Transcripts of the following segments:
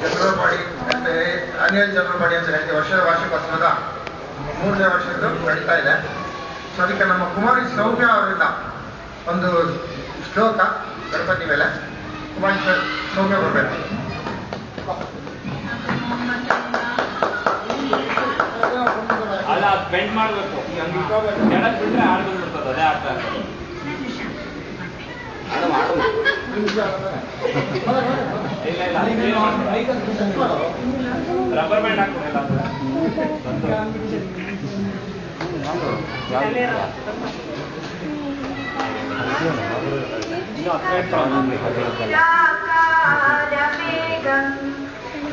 General body annual general body ಅಂತ ಹೇಳ್ತೀವಿ. ವರ್ಷದ ವಾರ್ಷಿಕೋತ್ಸವದ 3ನೇ ವರ್ಷದ್ದು ನಡೀತಾ ಇದೆ. ಸೊ ಅದಕ್ಕೆ ನಮ್ಮ ಕುಮಾರಿ ಸೌಮ್ಯ ಅವರಿಂದ ಒಂದು ಶ್ಲೋಕ ಗಣಪತಿ ಮೇಲೆ. ಕುಮಾರಿ ಸೌಮ್ಯ ಬರಬೇಕು. ಅಲ್ಲ ಬೆಂಡ್ ಮಾಡಬೇಕು, ಕೆಳಗೆ ಬಿಟ್ಟರೆ ಹಾಡು ಬಂದ್ಬಿಡ್ತದೆ. ಅದೇ ಆಟ ರಬ್ಬರ್ ಬ್ಯಾಂಡ್ ಹಾಕ್ಬಿಡಲ್ಲ.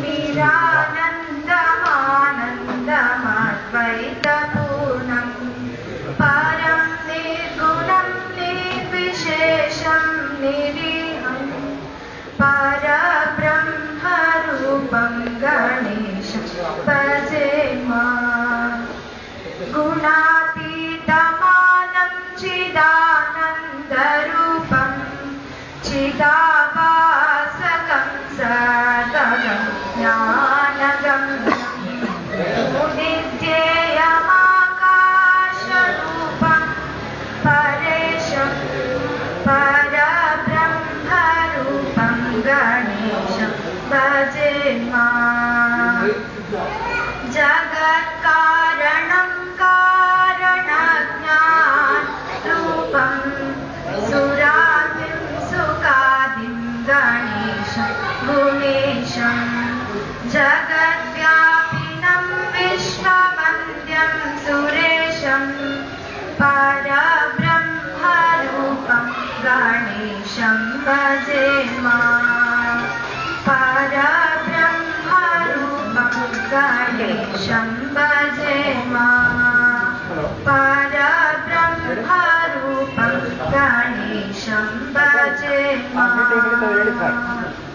निरानन्दमानन्दमद्वैतपूर्णं परं निर्गुणं निर्विशेषं निरीहं परब्रह्मरूपं गणेशं भजेम. गुणातीतमानं चिदानन्दरूपं चिदाभासकं सदगं ज्ञानगम्यं नित्ययमाकाशरूपं परेशं परब्रह्मरूपं गणेशं भजेम. जगत्कारणं कारणज्ञानरूपं सुरादिं सुखादिं गणेशं गुणेशं. जगद्व्यापिनं विश्ववन्द्यं सुरेशं परब्रह्मरूपं गणेशं भजेम. परब्रह्मरूपं गणेशं भजेम. परब्रह्मरूपं गणेशं भजेम.